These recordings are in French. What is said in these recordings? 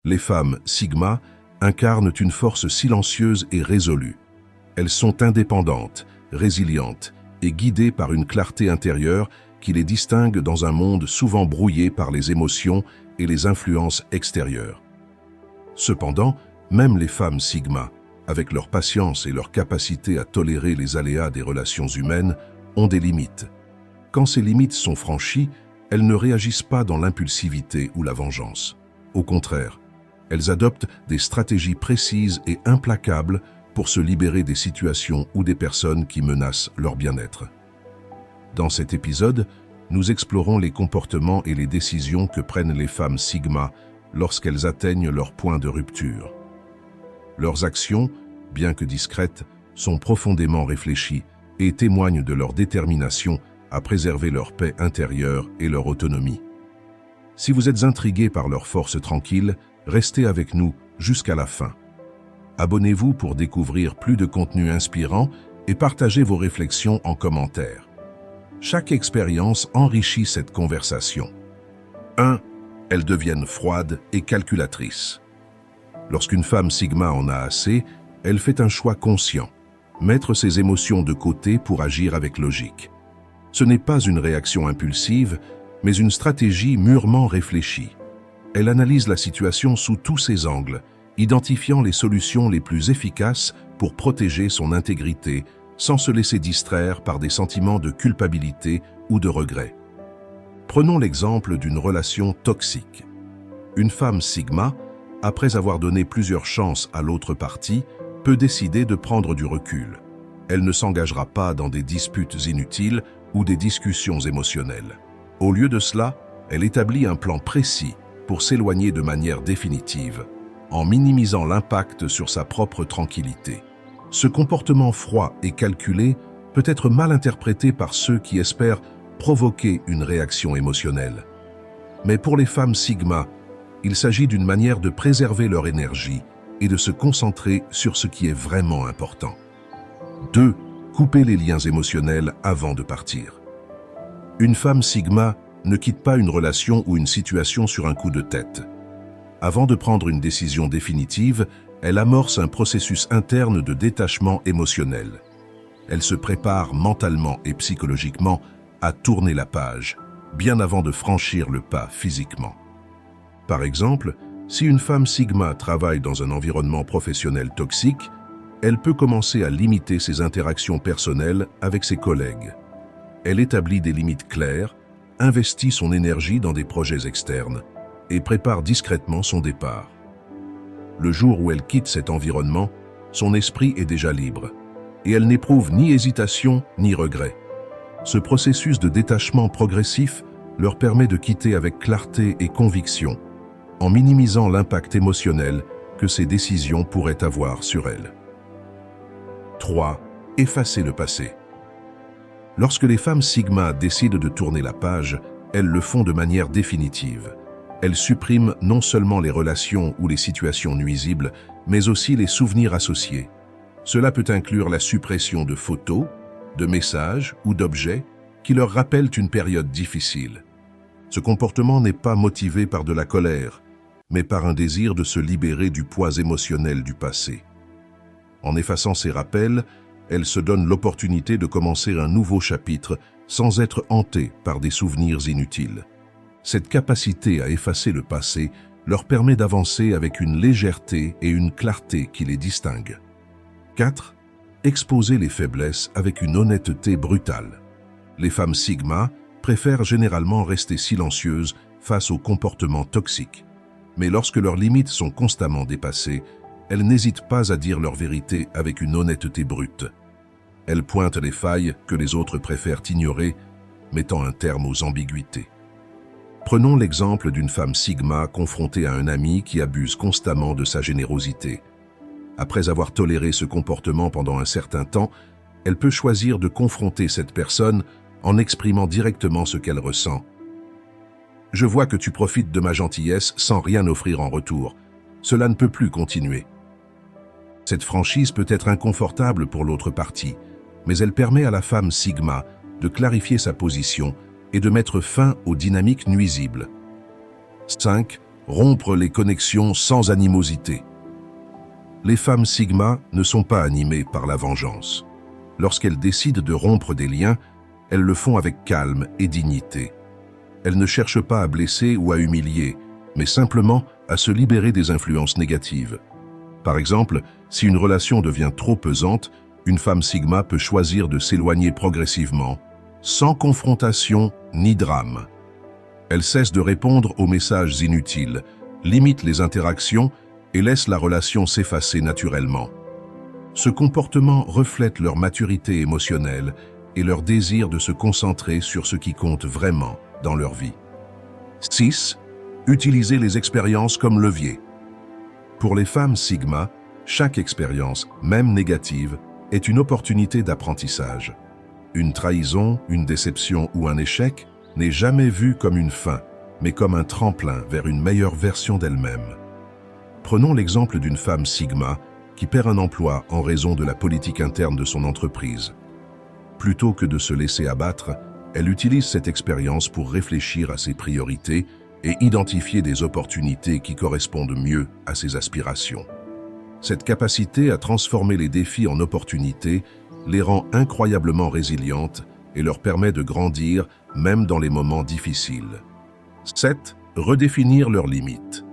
Les femmes Sigma incarnent une force silencieuse et résolue. Elles sont indépendantes, résilientes et guidées par une clarté intérieure qui les distingue dans un monde souvent brouillé par les émotions et les influences extérieures. Cependant, même les femmes Sigma, avec leur patience et leur capacité à tolérer les aléas des relations humaines, ont des limites. Quand ces limites sont franchies, elles ne réagissent pas dans l'impulsivité ou la vengeance. Au contraire, elles adoptent des stratégies précises et implacables pour se libérer des situations ou des personnes qui menacent leur bien-être. Dans cet épisode, nous explorons les comportements et les décisions que prennent les femmes Sigma lorsqu'elles atteignent leur point de rupture. Leurs actions, bien que discrètes, sont profondément réfléchies et témoignent de leur détermination à préserver leur paix intérieure et leur autonomie. Si vous êtes intrigué par leur force tranquille, restez avec nous jusqu'à la fin. Abonnez-vous pour découvrir plus de contenu inspirant et partagez vos réflexions en commentaire. Chaque expérience enrichit cette conversation. 1. Elles deviennent froides et calculatrices. Lorsqu'une femme Sigma en a assez, elle fait un choix conscient, mettre ses émotions de côté pour agir avec logique. Ce n'est pas une réaction impulsive, mais une stratégie mûrement réfléchie. Elle analyse la situation sous tous ses angles, identifiant les solutions les plus efficaces pour protéger son intégrité, sans se laisser distraire par des sentiments de culpabilité ou de regret. Prenons l'exemple d'une relation toxique. Une femme Sigma, après avoir donné plusieurs chances à l'autre partie, peut décider de prendre du recul. Elle ne s'engagera pas dans des disputes inutiles ou des discussions émotionnelles. Au lieu de cela, elle établit un plan précis pour s'éloigner de manière définitive, en minimisant l'impact sur sa propre tranquillité. Ce comportement froid et calculé peut être mal interprété par ceux qui espèrent provoquer une réaction émotionnelle. Mais pour les femmes Sigma, il s'agit d'une manière de préserver leur énergie et de se concentrer sur ce qui est vraiment important. 2. Couper les liens émotionnels avant de partir. Une femme Sigma ne quitte pas une relation ou une situation sur un coup de tête. Avant de prendre une décision définitive, elle amorce un processus interne de détachement émotionnel. Elle se prépare mentalement et psychologiquement à tourner la page, bien avant de franchir le pas physiquement. Par exemple, si une femme Sigma travaille dans un environnement professionnel toxique, elle peut commencer à limiter ses interactions personnelles avec ses collègues. Elle établit des limites claires, investit son énergie dans des projets externes et prépare discrètement son départ. Le jour où elle quitte cet environnement, son esprit est déjà libre et elle n'éprouve ni hésitation ni regret. Ce processus de détachement progressif leur permet de quitter avec clarté et conviction, en minimisant l'impact émotionnel que ces décisions pourraient avoir sur elles. 3. Effacer le passé. Lorsque les femmes Sigma décident de tourner la page, elles le font de manière définitive. Elles suppriment non seulement les relations ou les situations nuisibles, mais aussi les souvenirs associés. Cela peut inclure la suppression de photos, de messages ou d'objets qui leur rappellent une période difficile. Ce comportement n'est pas motivé par de la colère, mais par un désir de se libérer du poids émotionnel du passé. En effaçant ces rappels, elles se donnent l'opportunité de commencer un nouveau chapitre sans être hantées par des souvenirs inutiles. Cette capacité à effacer le passé leur permet d'avancer avec une légèreté et une clarté qui les distinguent. 4. Exposer les faiblesses avec une honnêteté brutale. Les femmes Sigma préfèrent généralement rester silencieuses face aux comportements toxiques. Mais lorsque leurs limites sont constamment dépassées, elles n'hésitent pas à dire leur vérité avec une honnêteté brute. Elles pointent les failles que les autres préfèrent ignorer, mettant un terme aux ambiguïtés. Prenons l'exemple d'une femme Sigma confrontée à un ami qui abuse constamment de sa générosité. Après avoir toléré ce comportement pendant un certain temps, elle peut choisir de confronter cette personne en exprimant directement ce qu'elle ressent. « Je vois que tu profites de ma gentillesse sans rien offrir en retour. Cela ne peut plus continuer. » Cette franchise peut être inconfortable pour l'autre partie, mais elle permet à la femme Sigma de clarifier sa position et de mettre fin aux dynamiques nuisibles. 5. rompre les connexions sans animosité. Les femmes Sigma ne sont pas animées par la vengeance. Lorsqu'elles décident de rompre des liens, elles le font avec calme et dignité. Elles ne cherchent pas à blesser ou à humilier, mais simplement à se libérer des influences négatives. Par exemple, si une relation devient trop pesante, une femme Sigma peut choisir de s'éloigner progressivement, sans confrontation ni drame. Elle cesse de répondre aux messages inutiles, limite les interactions et laisse la relation s'effacer naturellement. Ce comportement reflète leur maturité émotionnelle et leur désir de se concentrer sur ce qui compte vraiment dans leur vie. 6. Utiliser les expériences comme levier. Pour les femmes Sigma, chaque expérience, même négative, est une opportunité d'apprentissage. Une trahison, une déception ou un échec n'est jamais vu comme une fin, mais comme un tremplin vers une meilleure version d'elle-même. Prenons l'exemple d'une femme Sigma qui perd un emploi en raison de la politique interne de son entreprise. Plutôt que de se laisser abattre, elle utilise cette expérience pour réfléchir à ses priorités et identifier des opportunités qui correspondent mieux à ses aspirations. Cette capacité à transformer les défis en opportunités les rend incroyablement résilientes et leur permet de grandir même dans les moments difficiles. 7. Redéfinir leurs limites.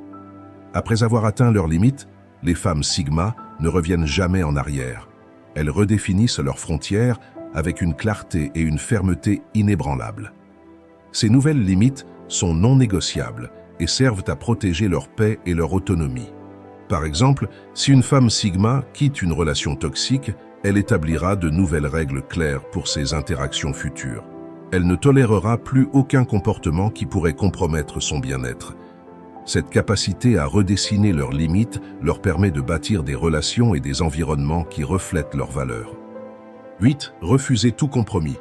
Après avoir atteint leurs limites, les femmes Sigma ne reviennent jamais en arrière. Elles redéfinissent leurs frontières avec une clarté et une fermeté inébranlables. Ces nouvelles limites sont non négociables et servent à protéger leur paix et leur autonomie. Par exemple, si une femme Sigma quitte une relation toxique, elle établira de nouvelles règles claires pour ses interactions futures. Elle ne tolérera plus aucun comportement qui pourrait compromettre son bien-être. Cette capacité à redessiner leurs limites leur permet de bâtir des relations et des environnements qui reflètent leurs valeurs. 8. Refuser tout compromis.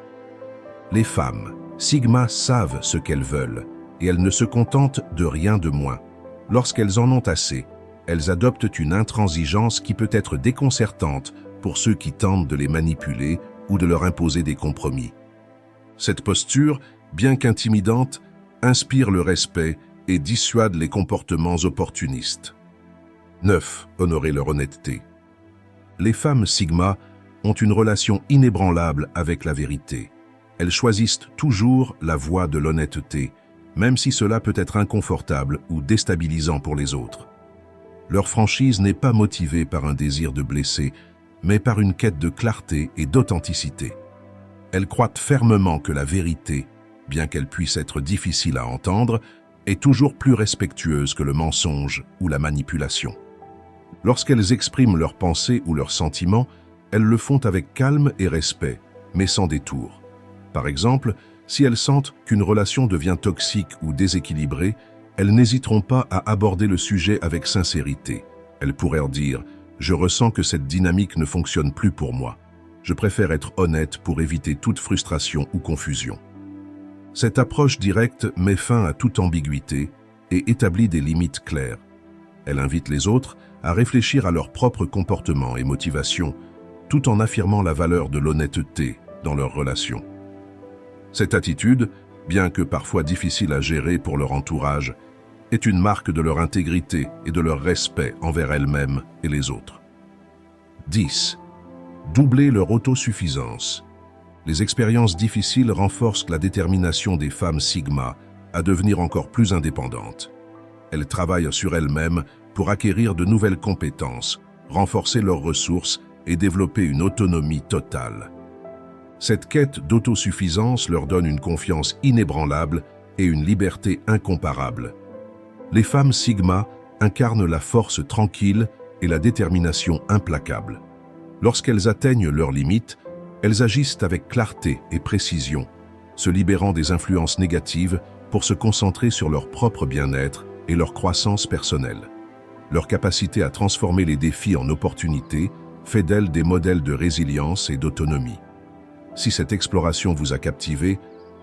Les femmes Sigma savent ce qu'elles veulent et elles ne se contentent de rien de moins. Lorsqu'elles en ont assez, elles adoptent une intransigeance qui peut être déconcertante pour ceux qui tentent de les manipuler ou de leur imposer des compromis. Cette posture, bien qu'intimidante, inspire le respect et dissuade les comportements opportunistes. 9. Honorer leur honnêteté. Les femmes Sigma ont une relation inébranlable avec la vérité. Elles choisissent toujours la voie de l'honnêteté, même si cela peut être inconfortable ou déstabilisant pour les autres. Leur franchise n'est pas motivée par un désir de blesser, mais par une quête de clarté et d'authenticité. Elles croient fermement que la vérité, bien qu'elle puisse être difficile à entendre, est toujours plus respectueuse que le mensonge ou la manipulation. Lorsqu'elles expriment leurs pensées ou leurs sentiments, elles le font avec calme et respect, mais sans détour. Par exemple, si elles sentent qu'une relation devient toxique ou déséquilibrée, elles n'hésiteront pas à aborder le sujet avec sincérité. Elles pourraient dire « Je ressens que cette dynamique ne fonctionne plus pour moi. Je préfère être honnête pour éviter toute frustration ou confusion. » Cette approche directe met fin à toute ambiguïté et établit des limites claires. Elle invite les autres à réfléchir à leur propre comportement et motivation, tout en affirmant la valeur de l'honnêteté dans leurs relations. Cette attitude, bien que parfois difficile à gérer pour leur entourage, est une marque de leur intégrité et de leur respect envers elles-mêmes et les autres. 10. Doubler leur autosuffisance. Les expériences difficiles renforcent la détermination des femmes Sigma à devenir encore plus indépendantes. Elles travaillent sur elles-mêmes pour acquérir de nouvelles compétences, renforcer leurs ressources et développer une autonomie totale. Cette quête d'autosuffisance leur donne une confiance inébranlable et une liberté incomparable. Les femmes Sigma incarnent la force tranquille et la détermination implacable. Lorsqu'elles atteignent leurs limites, elles agissent avec clarté et précision, se libérant des influences négatives pour se concentrer sur leur propre bien-être et leur croissance personnelle. Leur capacité à transformer les défis en opportunités fait d'elles des modèles de résilience et d'autonomie. Si cette exploration vous a captivé,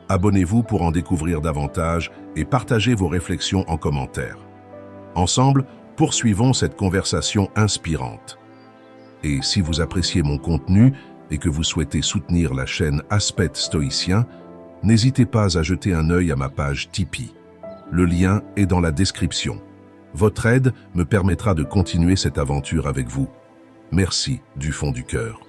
abonnez-vous pour en découvrir davantage et partagez vos réflexions en commentaire. Ensemble, poursuivons cette conversation inspirante. Et si vous appréciez mon contenu et que vous souhaitez soutenir la chaîne Aspect Stoïcien, n'hésitez pas à jeter un œil à ma page Tipeee. Le lien est dans la description. Votre aide me permettra de continuer cette aventure avec vous. Merci du fond du cœur.